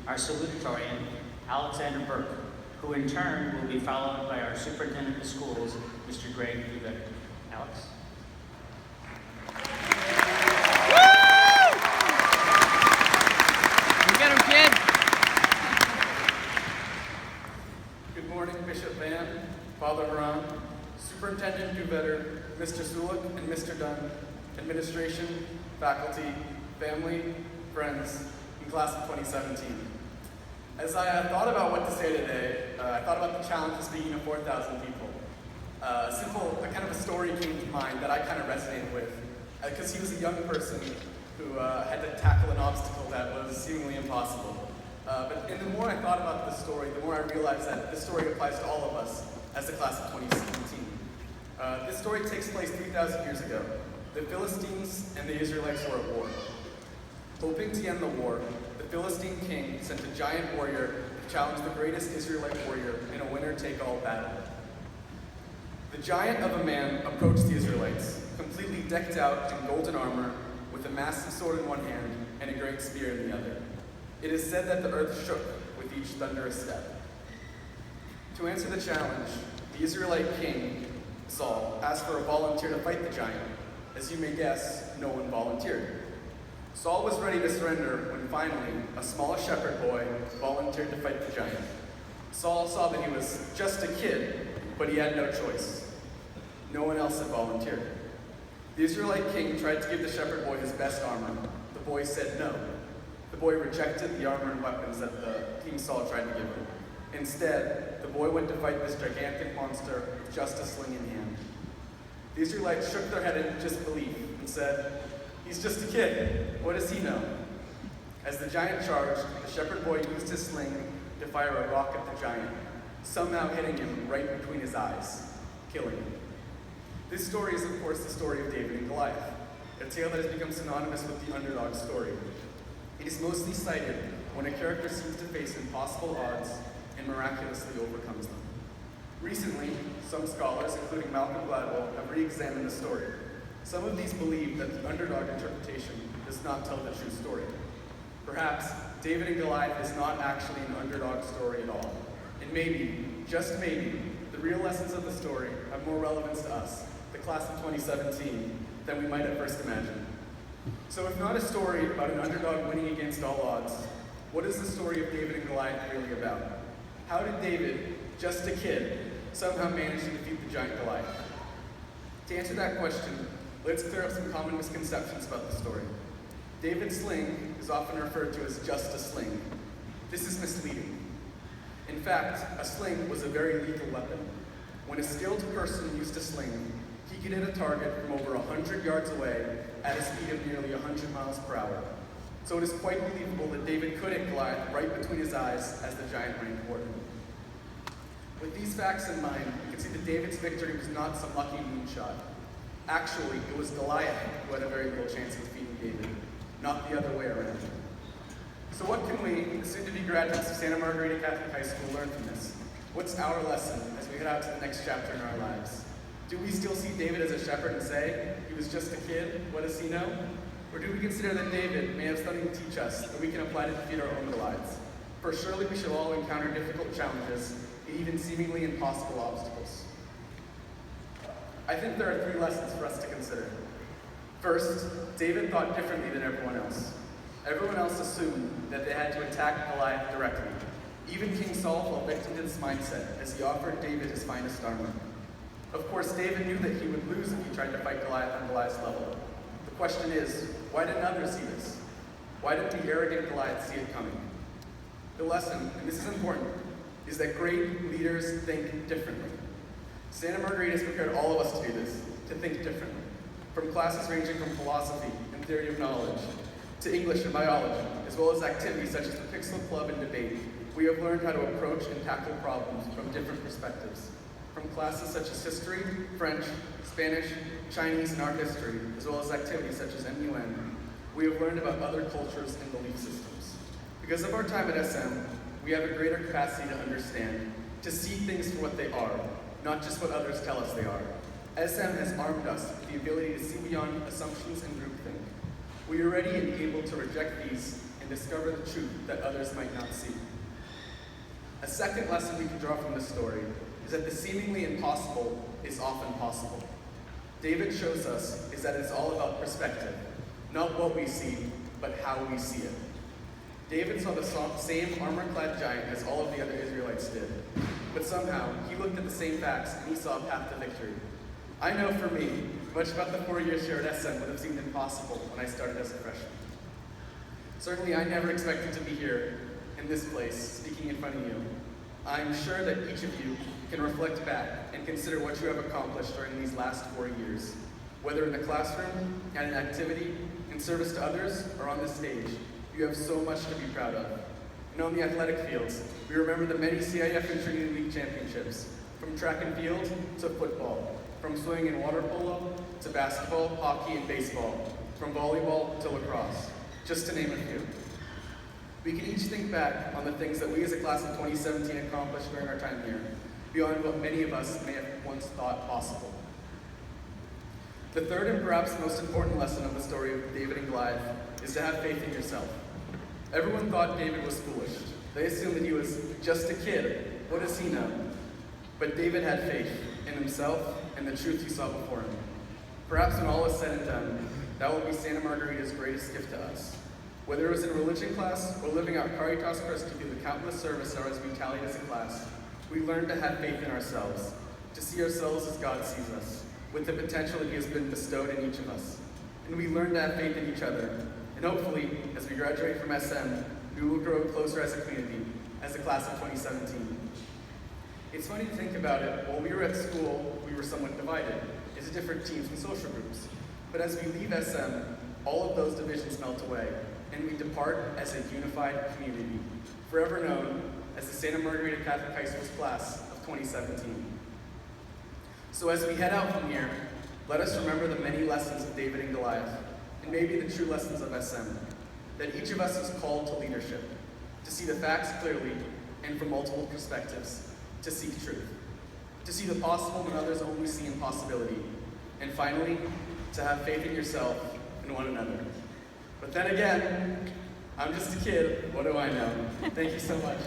our salutatorian, Alexander Burke, who in turn will be followed by our superintendent of schools, Mr. Greg Duvet. Alex. Get him, kid. Good morning, Bishop Van, Father Haran, Superintendent Duvetter, Mr. Sulik and Mr. Dunn, administration, faculty, family, friends, and class of 2017. As I thought about what to say today, I thought about the challenge of speaking to 4,000 people. A kind of a story came to mind that I kind of resonated with, because he was a young person who had to tackle an obstacle that was seemingly impossible. But the more I thought about this story, the more I realized that this story applies to all of us as the class of 2017. This story takes place 3,000 years ago. The Philistines and the Israelites were at war. Hoping to end the war, the Philistine king sent a giant warrior to challenge the greatest Israelite warrior in a winner-take-all battle. The giant of a man approached the Israelites, completely decked out in golden armor, with a massive sword in one hand and a great spear in the other. It is said that the earth shook with each thunderous step. To answer the challenge, the Israelite king, Saul, asked for a volunteer to fight the giant. As you may guess, no one volunteered. Saul was ready to surrender when finally a small shepherd boy volunteered to fight the giant. Saul saw that he was just a kid, but he had no choice. No one else had volunteered. The Israelite king tried to give the shepherd boy his best armor. The boy said no. The boy rejected the armor and weapons that the King Saul tried to give him. Instead, the boy went to fight this gigantic monster with just a sling in hand. The Israelites shook their head in disbelief and said, "He's just a kid. What does he know?" As the giant charged, the shepherd boy used his sling to fire a rock at the giant, somehow hitting him right between his eyes, killing him. This story is, of course, the story of David and Goliath, a tale that has become synonymous with the underdog story. It is mostly cited when a character seems to face impossible odds and miraculously overcomes them. Recently, some scholars, including Malcolm Gladwell, have re-examined the story. Some of these believe that the underdog interpretation does not tell the true story. Perhaps David and Goliath is not actually an underdog story at all. And maybe, just maybe, the real lessons of the story have more relevance to us, the class of 2017, than we might at first imagine. So if not a story about an underdog winning against all odds, what is the story of David and Goliath really about? How did David, just a kid, somehow manage to defeat the giant Goliath? To answer that question, let's clear up some common misconceptions about the story. David's sling is often referred to as just a sling. This is misleading. In fact, a sling was a very lethal weapon. When a skilled person used a sling, he could hit a target from over 100 yards away at a speed of nearly 100 miles per hour. So it is quite believable that David could hit Goliath right between his eyes as the giant ran toward him. With these facts in mind, you can see that David's victory was not some lucky moonshot. Actually, it was Goliath who had a very little chance of defeating David, not the other way around. So what can we, the soon-to-be graduates of Santa Margarita Catholic High School, learn from this? What's our lesson as we head out to the next chapter in our lives? Do we still see David as a shepherd and say, he was just a kid, what does he know? Or do we consider that David may have something to teach us that we can apply to defeat our own Goliaths? For surely we shall all encounter difficult challenges and even seemingly impossible obstacles. I think there are 3 lessons for us to consider. First, David thought differently than everyone else. Everyone else assumed that they had to attack Goliath directly. Even King Saul fell victim to this mindset as he offered David his finest armor. Of course, David knew that he would lose if he tried to fight Goliath on Goliath's level. The question is, why didn't others see this? Why didn't the arrogant Goliath see it coming? The lesson, and this is important, is that great leaders think differently. Santa Margarita has prepared all of us to do this, to think differently. From classes ranging from philosophy and theory of knowledge, to English and biology, as well as activities such as the Pixel Club and debate, we have learned how to approach and tackle problems from different perspectives. From classes such as history, French, Spanish, Chinese, and art history, as well as activities such as MUN, we have learned about other cultures and belief systems. Because of our time at SM, we have a greater capacity to understand, to see things for what they are, not just what others tell us they are. SM has armed us with the ability to see beyond assumptions and groupthink. We are ready and able to reject these and discover the truth that others might not see. A second lesson we can draw from this story is that the seemingly impossible is often possible. David shows us is that it's all about perspective, not what we see, but how we see it. David saw the same armor-clad giant as all of the other Israelites did, but somehow he looked at the same facts and he saw a path to victory. I know for me, much about the 4 years here at SM would have seemed impossible when I started as a freshman. Certainly, I never expected to be here in this place, speaking in front of you. I'm sure that each of you can reflect back and consider what you have accomplished during these last 4 years, whether in the classroom, at an activity, in service to others, or on this stage. You have so much to be proud of. And on the athletic fields, we remember the many CIF and Trinity League championships, from track and field to football, from swimming and water polo to basketball, hockey, and baseball, from volleyball to lacrosse, just to name a few. We can each think back on the things that we as a class of 2017 accomplished during our time here, beyond what many of us may have once thought possible. The third and perhaps most important lesson of the story of David and Goliath is to have faith in yourself. Everyone thought David was foolish. They assumed that he was just a kid. What does he know? But David had faith in himself and the truth he saw before him. Perhaps when all is said and done, that will be Santa Margarita's greatest gift to us. Whether it was in religion class or living out Caritas Christi through the countless service hours we tallied as a class, we learned to have faith in ourselves, to see ourselves as God sees us, with the potential that He has been bestowed in each of us. And we learned to have faith in each other. And hopefully, as we graduate from SM, we will grow closer as a community, as the class of 2017. It's funny to think about it. While we were at school, we were somewhat divided into different teams and social groups. But as we leave SM, all of those divisions melt away, and we depart as a unified community, forever known as the Santa Margarita Catholic High School's class of 2017. So as we head out from here, let us remember the many lessons of David and Goliath, and maybe the true lessons of SM, that each of us is called to leadership, to see the facts clearly and from multiple perspectives, to seek truth, to see the possible when others only see impossibility, and finally, to have faith in yourself and one another. But then again, I'm just a kid, what do I know? Thank you so much.